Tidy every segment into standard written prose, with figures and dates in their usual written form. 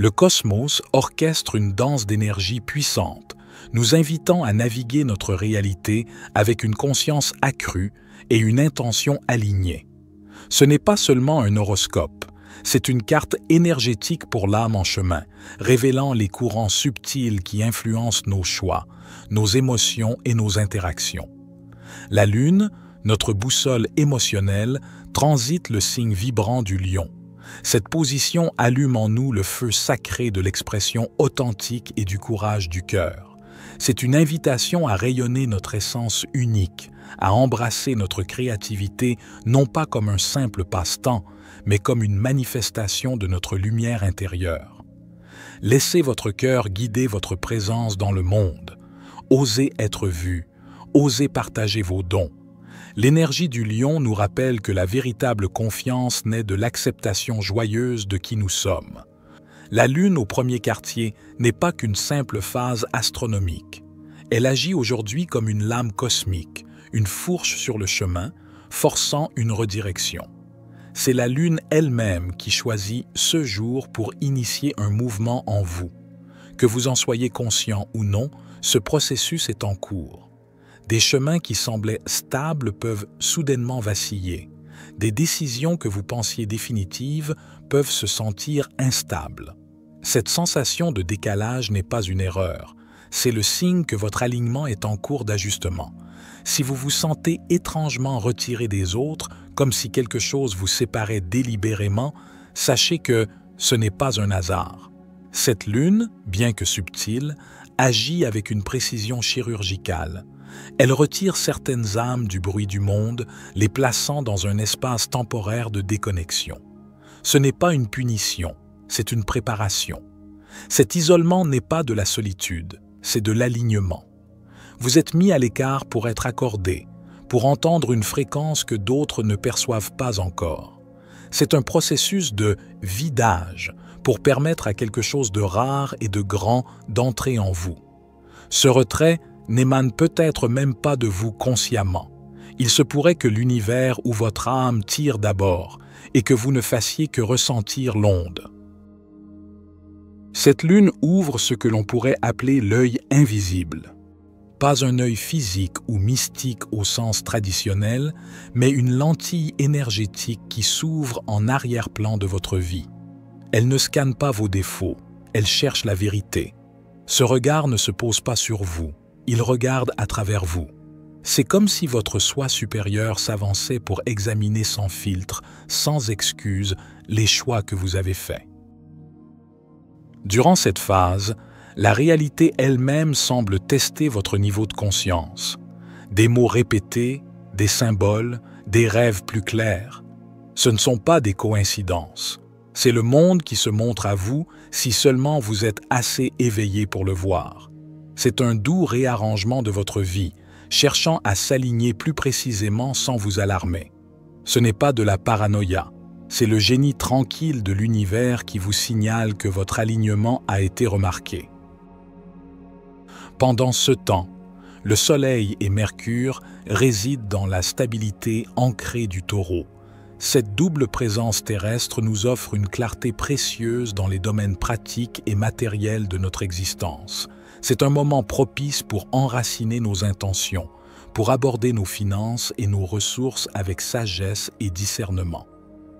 Le cosmos orchestre une danse d'énergie puissante, nous invitant à naviguer notre réalité avec une conscience accrue et une intention alignée. Ce n'est pas seulement un horoscope, c'est une carte énergétique pour l'âme en chemin, révélant les courants subtils qui influencent nos choix, nos émotions et nos interactions. La Lune, notre boussole émotionnelle, transite le signe vibrant du Lion. Cette position allume en nous le feu sacré de l'expression authentique et du courage du cœur. C'est une invitation à rayonner notre essence unique, à embrasser notre créativité non pas comme un simple passe-temps, mais comme une manifestation de notre lumière intérieure. Laissez votre cœur guider votre présence dans le monde. Osez être vu, osez partager vos dons. L'énergie du lion nous rappelle que la véritable confiance naît de l'acceptation joyeuse de qui nous sommes. La Lune au premier quartier n'est pas qu'une simple phase astronomique. Elle agit aujourd'hui comme une lame cosmique, une fourche sur le chemin, forçant une redirection. C'est la Lune elle-même qui choisit ce jour pour initier un mouvement en vous. Que vous en soyez conscient ou non, ce processus est en cours. Des chemins qui semblaient stables peuvent soudainement vaciller. Des décisions que vous pensiez définitives peuvent se sentir instables. Cette sensation de décalage n'est pas une erreur. C'est le signe que votre alignement est en cours d'ajustement. Si vous vous sentez étrangement retiré des autres, comme si quelque chose vous séparait délibérément, sachez que ce n'est pas un hasard. Cette lune, bien que subtile, agit avec une précision chirurgicale. Elle retire certaines âmes du bruit du monde, les plaçant dans un espace temporaire de déconnexion. Ce n'est pas une punition, c'est une préparation. Cet isolement n'est pas de la solitude, c'est de l'alignement. Vous êtes mis à l'écart pour être accordé, pour entendre une fréquence que d'autres ne perçoivent pas encore. C'est un processus de vidage pour permettre à quelque chose de rare et de grand d'entrer en vous. Ce retrait n'émane peut-être même pas de vous consciemment. Il se pourrait que l'univers ou votre âme tire d'abord et que vous ne fassiez que ressentir l'onde. Cette lune ouvre ce que l'on pourrait appeler l'œil invisible. Pas un œil physique ou mystique au sens traditionnel, mais une lentille énergétique qui s'ouvre en arrière-plan de votre vie. Elle ne scanne pas vos défauts, elle cherche la vérité. Ce regard ne se pose pas sur vous, il regarde à travers vous. C'est comme si votre soi supérieur s'avançait pour examiner sans filtre, sans excuse, les choix que vous avez faits. Durant cette phase, la réalité elle-même semble tester votre niveau de conscience. Des mots répétés, des symboles, des rêves plus clairs. Ce ne sont pas des coïncidences. C'est le monde qui se montre à vous si seulement vous êtes assez éveillé pour le voir. C'est un doux réarrangement de votre vie, cherchant à s'aligner plus précisément sans vous alarmer. Ce n'est pas de la paranoïa, c'est le génie tranquille de l'univers qui vous signale que votre alignement a été remarqué. Pendant ce temps, le Soleil et Mercure résident dans la stabilité ancrée du Taureau. Cette double présence terrestre nous offre une clarté précieuse dans les domaines pratiques et matériels de notre existence. C'est un moment propice pour enraciner nos intentions, pour aborder nos finances et nos ressources avec sagesse et discernement.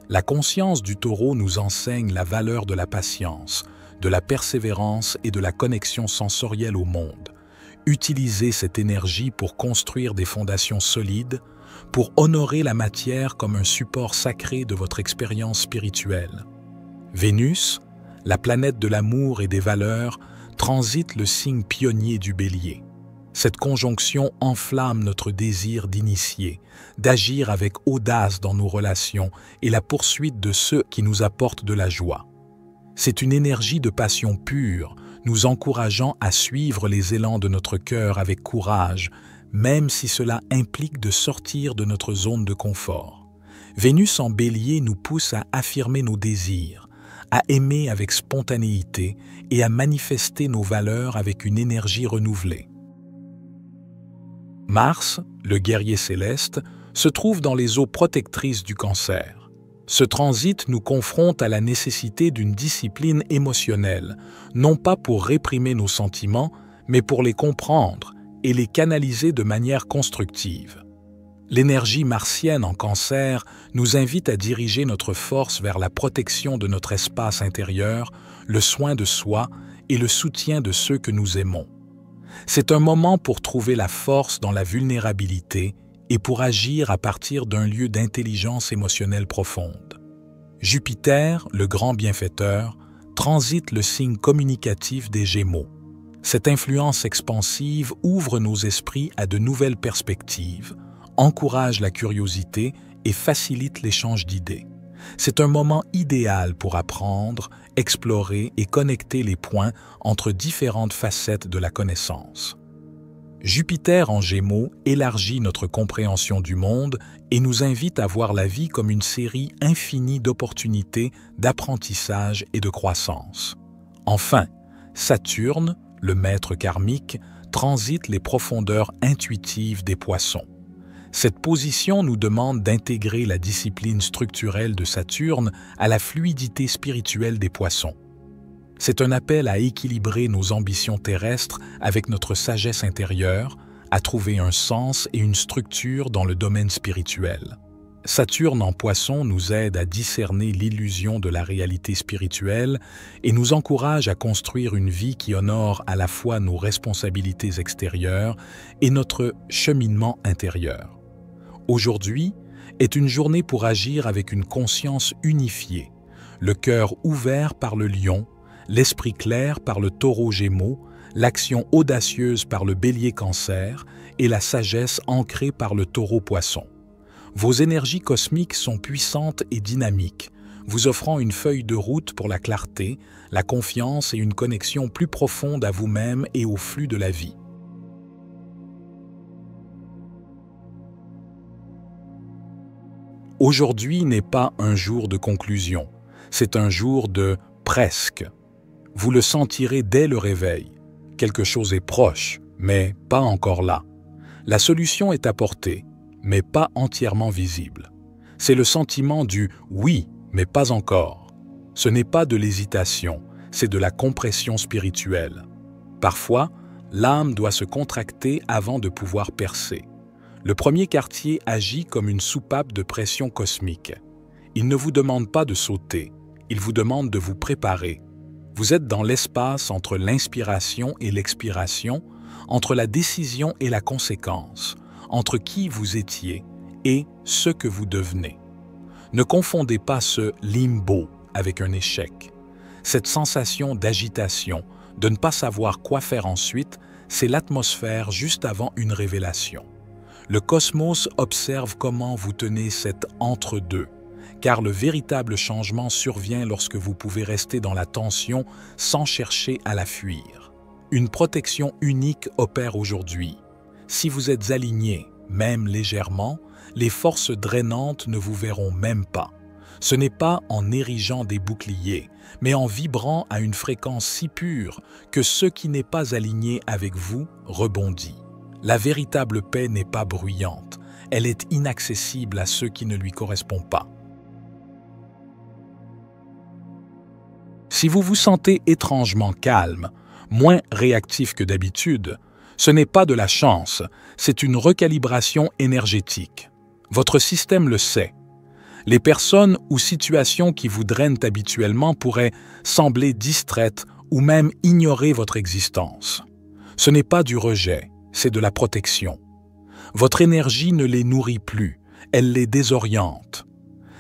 La conscience du Taureau nous enseigne la valeur de la patience, de la persévérance et de la connexion sensorielle au monde. Utilisez cette énergie pour construire des fondations solides, pour honorer la matière comme un support sacré de votre expérience spirituelle. Vénus, la planète de l'amour et des valeurs, transite le signe pionnier du Bélier. Cette conjonction enflamme notre désir d'initier, d'agir avec audace dans nos relations et la poursuite de ceux qui nous apportent de la joie. C'est une énergie de passion pure, nous encourageant à suivre les élans de notre cœur avec courage, même si cela implique de sortir de notre zone de confort. Vénus en Bélier nous pousse à affirmer nos désirs, à aimer avec spontanéité et à manifester nos valeurs avec une énergie renouvelée. Mars, le guerrier céleste, se trouve dans les eaux protectrices du Cancer. Ce transit nous confronte à la nécessité d'une discipline émotionnelle, non pas pour réprimer nos sentiments, mais pour les comprendre et les canaliser de manière constructive. L'énergie martienne en Cancer nous invite à diriger notre force vers la protection de notre espace intérieur, le soin de soi et le soutien de ceux que nous aimons. C'est un moment pour trouver la force dans la vulnérabilité et pour agir à partir d'un lieu d'intelligence émotionnelle profonde. Jupiter, le grand bienfaiteur, transite le signe communicatif des Gémeaux. Cette influence expansive ouvre nos esprits à de nouvelles perspectives, encourage la curiosité et facilite l'échange d'idées. C'est un moment idéal pour apprendre, explorer et connecter les points entre différentes facettes de la connaissance. Jupiter en Gémeaux élargit notre compréhension du monde et nous invite à voir la vie comme une série infinie d'opportunités d'apprentissage et de croissance. Enfin, Saturne, le maître karmique, transite les profondeurs intuitives des Poissons. Cette position nous demande d'intégrer la discipline structurelle de Saturne à la fluidité spirituelle des Poissons. C'est un appel à équilibrer nos ambitions terrestres avec notre sagesse intérieure, à trouver un sens et une structure dans le domaine spirituel. Saturne en Poissons nous aide à discerner l'illusion de la réalité spirituelle et nous encourage à construire une vie qui honore à la fois nos responsabilités extérieures et notre cheminement intérieur. Aujourd'hui est une journée pour agir avec une conscience unifiée, le cœur ouvert par le Lion, l'esprit clair par le Taureau Gémeaux, l'action audacieuse par le Bélier Cancer et la sagesse ancrée par le Taureau Poisson. Vos énergies cosmiques sont puissantes et dynamiques, vous offrant une feuille de route pour la clarté, la confiance et une connexion plus profonde à vous-même et au flux de la vie. Aujourd'hui n'est pas un jour de conclusion, c'est un jour de presque. Vous le sentirez dès le réveil. Quelque chose est proche, mais pas encore là. La solution est à portée, mais pas entièrement visible. C'est le sentiment du « oui, mais pas encore ». Ce n'est pas de l'hésitation, c'est de la compression spirituelle. Parfois, l'âme doit se contracter avant de pouvoir percer. Le premier quartier agit comme une soupape de pression cosmique. Il ne vous demande pas de sauter, il vous demande de vous préparer. Vous êtes dans l'espace entre l'inspiration et l'expiration, entre la décision et la conséquence, entre qui vous étiez et ce que vous devenez. Ne confondez pas ce limbo avec un échec. Cette sensation d'agitation, de ne pas savoir quoi faire ensuite, c'est l'atmosphère juste avant une révélation. Le cosmos observe comment vous tenez cet entre-deux, car le véritable changement survient lorsque vous pouvez rester dans la tension sans chercher à la fuir. Une protection unique opère aujourd'hui. Si vous êtes aligné, même légèrement, les forces drainantes ne vous verront même pas. Ce n'est pas en érigeant des boucliers, mais en vibrant à une fréquence si pure que ce qui n'est pas aligné avec vous rebondit. La véritable paix n'est pas bruyante, elle est inaccessible à ceux qui ne lui correspondent pas. Si vous vous sentez étrangement calme, moins réactif que d'habitude, ce n'est pas de la chance, c'est une recalibration énergétique. Votre système le sait. Les personnes ou situations qui vous drainent habituellement pourraient sembler distraites ou même ignorer votre existence. Ce n'est pas du rejet, c'est de la protection. Votre énergie ne les nourrit plus, elle les désoriente.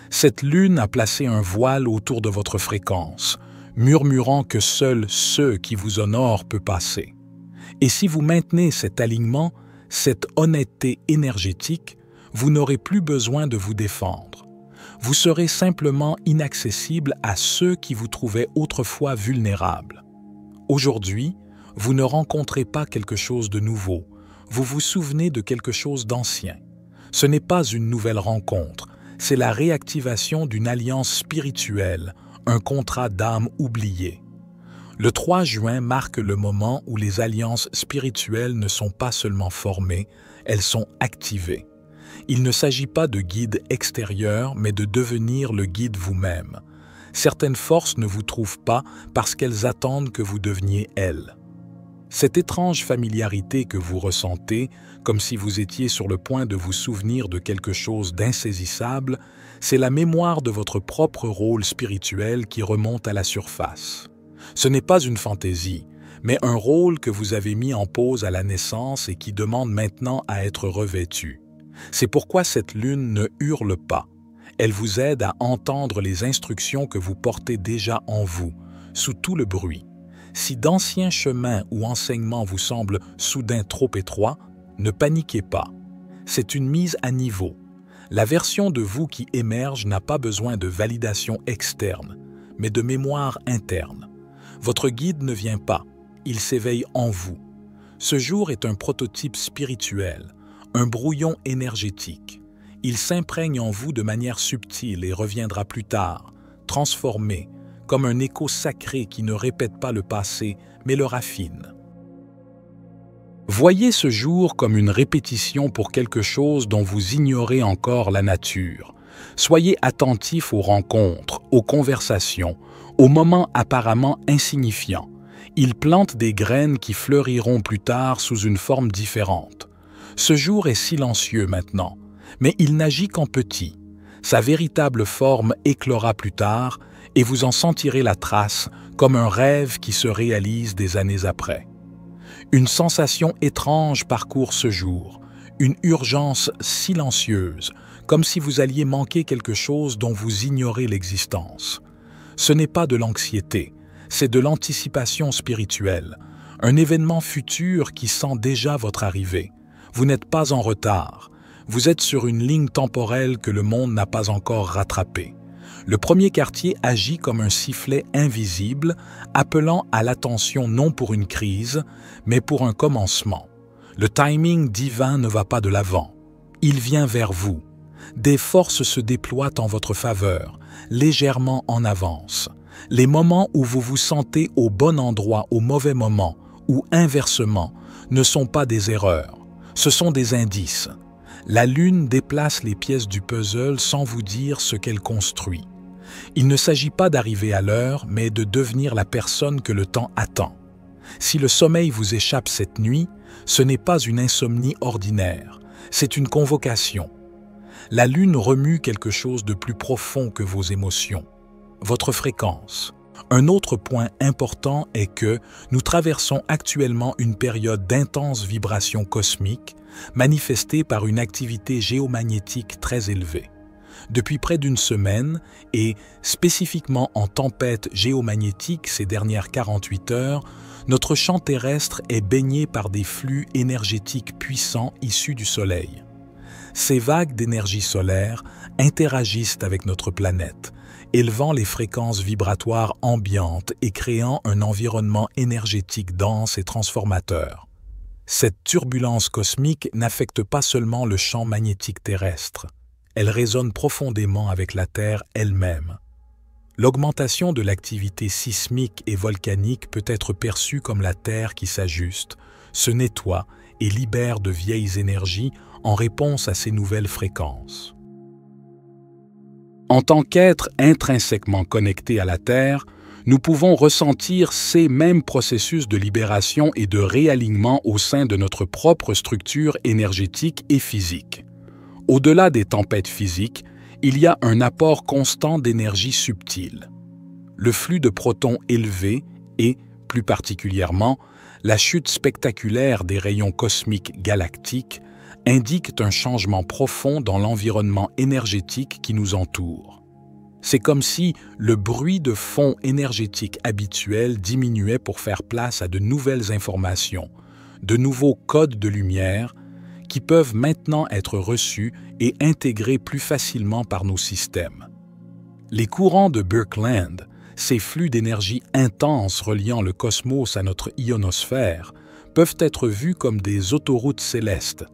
Cette lune a placé un voile autour de votre fréquence, murmurant que seuls ceux qui vous honorent peuvent passer. Et si vous maintenez cet alignement, cette honnêteté énergétique, vous n'aurez plus besoin de vous défendre. Vous serez simplement inaccessible à ceux qui vous trouvaient autrefois vulnérables. Aujourd'hui, vous ne rencontrez pas quelque chose de nouveau, vous vous souvenez de quelque chose d'ancien. Ce n'est pas une nouvelle rencontre, c'est la réactivation d'une alliance spirituelle, un contrat d'âme oublié. Le 3 juin marque le moment où les alliances spirituelles ne sont pas seulement formées, elles sont activées. Il ne s'agit pas de guide extérieur, mais de devenir le guide vous-même. Certaines forces ne vous trouvent pas parce qu'elles attendent que vous deveniez elles. Cette étrange familiarité que vous ressentez, comme si vous étiez sur le point de vous souvenir de quelque chose d'insaisissable, c'est la mémoire de votre propre rôle spirituel qui remonte à la surface. Ce n'est pas une fantaisie, mais un rôle que vous avez mis en pause à la naissance et qui demande maintenant à être revêtu. C'est pourquoi cette lune ne hurle pas. Elle vous aide à entendre les instructions que vous portez déjà en vous, sous tout le bruit. Si d'anciens chemins ou enseignements vous semblent soudain trop étroits, ne paniquez pas. C'est une mise à niveau. La version de vous qui émerge n'a pas besoin de validation externe, mais de mémoire interne. Votre guide ne vient pas, il s'éveille en vous. Ce jour est un prototype spirituel, un brouillon énergétique. Il s'imprègne en vous de manière subtile et reviendra plus tard, transformé, comme un écho sacré qui ne répète pas le passé, mais le raffine. Voyez ce jour comme une répétition pour quelque chose dont vous ignorez encore la nature. Soyez attentif aux rencontres, aux conversations, aux moments apparemment insignifiants. Ils plantent des graines qui fleuriront plus tard sous une forme différente. Ce jour est silencieux maintenant, mais il n'agit qu'en petit. Sa véritable forme éclora plus tard, et vous en sentirez la trace comme un rêve qui se réalise des années après. Une sensation étrange parcourt ce jour, une urgence silencieuse, comme si vous alliez manquer quelque chose dont vous ignorez l'existence. Ce n'est pas de l'anxiété, c'est de l'anticipation spirituelle, un événement futur qui sent déjà votre arrivée. Vous n'êtes pas en retard, vous êtes sur une ligne temporelle que le monde n'a pas encore rattrapée. Le premier quartier agit comme un sifflet invisible, appelant à l'attention non pour une crise, mais pour un commencement. Le timing divin ne va pas de l'avant. Il vient vers vous. Des forces se déploient en votre faveur, légèrement en avance. Les moments où vous vous sentez au bon endroit au mauvais moment, ou inversement, ne sont pas des erreurs. Ce sont des indices. La Lune déplace les pièces du puzzle sans vous dire ce qu'elle construit. Il ne s'agit pas d'arriver à l'heure, mais de devenir la personne que le temps attend. Si le sommeil vous échappe cette nuit, ce n'est pas une insomnie ordinaire, c'est une convocation. La Lune remue quelque chose de plus profond que vos émotions, votre fréquence. Un autre point important est que nous traversons actuellement une période d'intense vibration cosmique manifestée par une activité géomagnétique très élevée. Depuis près d'une semaine, et spécifiquement en tempête géomagnétique ces dernières 48 heures, notre champ terrestre est baigné par des flux énergétiques puissants issus du Soleil. Ces vagues d'énergie solaire interagissent avec notre planète, élevant les fréquences vibratoires ambiantes et créant un environnement énergétique dense et transformateur. Cette turbulence cosmique n'affecte pas seulement le champ magnétique terrestre, elle résonne profondément avec la Terre elle-même. L'augmentation de l'activité sismique et volcanique peut être perçue comme la Terre qui s'ajuste, se nettoie et libère de vieilles énergies en réponse à ces nouvelles fréquences. En tant qu'être intrinsèquement connecté à la Terre, nous pouvons ressentir ces mêmes processus de libération et de réalignement au sein de notre propre structure énergétique et physique. Au-delà des tempêtes physiques, il y a un apport constant d'énergie subtile. Le flux de protons élevé et, plus particulièrement, la chute spectaculaire des rayons cosmiques galactiques indiquent un changement profond dans l'environnement énergétique qui nous entoure. C'est comme si le bruit de fond énergétique habituel diminuait pour faire place à de nouvelles informations, de nouveaux codes de lumière, qui peuvent maintenant être reçus et intégrés plus facilement par nos systèmes. Les courants de Birkeland, ces flux d'énergie intenses reliant le cosmos à notre ionosphère, peuvent être vus comme des autoroutes célestes.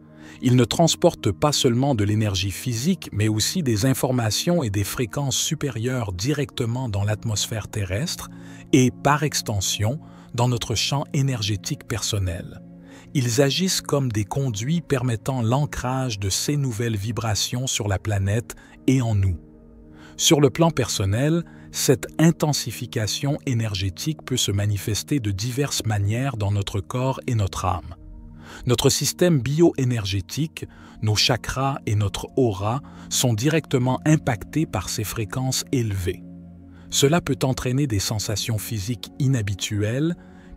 Ils ne transportent pas seulement de l'énergie physique, mais aussi des informations et des fréquences supérieures directement dans l'atmosphère terrestre et, par extension, dans notre champ énergétique personnel. Ils agissent comme des conduits permettant l'ancrage de ces nouvelles vibrations sur la planète et en nous. Sur le plan personnel, cette intensification énergétique peut se manifester de diverses manières dans notre corps et notre âme. Notre système bioénergétique, nos chakras et notre aura sont directement impactés par ces fréquences élevées. Cela peut entraîner des sensations physiques inhabituelles,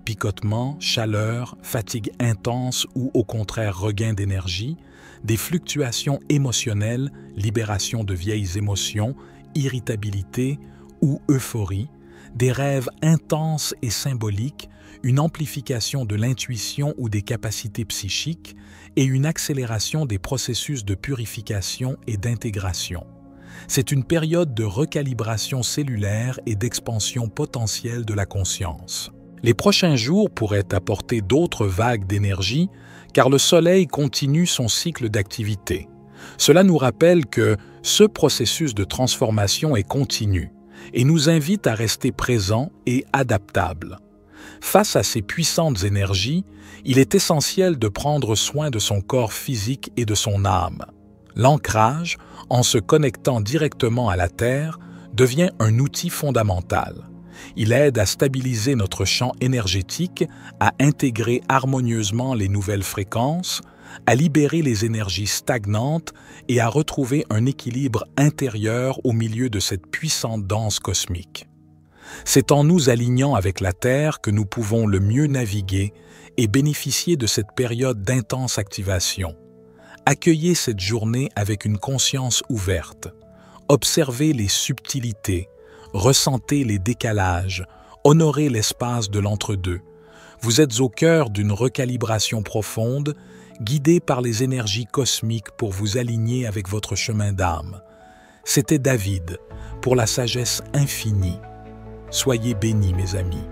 picotements, chaleur, fatigue intense ou au contraire regain d'énergie, des fluctuations émotionnelles, libération de vieilles émotions, irritabilité ou euphorie, des rêves intenses et symboliques, une amplification de l'intuition ou des capacités psychiques et une accélération des processus de purification et d'intégration. C'est une période de recalibration cellulaire et d'expansion potentielle de la conscience. Les prochains jours pourraient apporter d'autres vagues d'énergie car le Soleil continue son cycle d'activité. Cela nous rappelle que ce processus de transformation est continu et nous invite à rester présents et adaptables. Face à ces puissantes énergies, il est essentiel de prendre soin de son corps physique et de son âme. L'ancrage, en se connectant directement à la Terre, devient un outil fondamental. Il aide à stabiliser notre champ énergétique, à intégrer harmonieusement les nouvelles fréquences, à libérer les énergies stagnantes et à retrouver un équilibre intérieur au milieu de cette puissante danse cosmique. C'est en nous alignant avec la Terre que nous pouvons le mieux naviguer et bénéficier de cette période d'intense activation. Accueillez cette journée avec une conscience ouverte. Observez les subtilités, ressentez les décalages, honorez l'espace de l'entre-deux. Vous êtes au cœur d'une recalibration profonde, guidé par les énergies cosmiques pour vous aligner avec votre chemin d'âme. C'était David, pour la sagesse infinie. Soyez bénis, mes amis.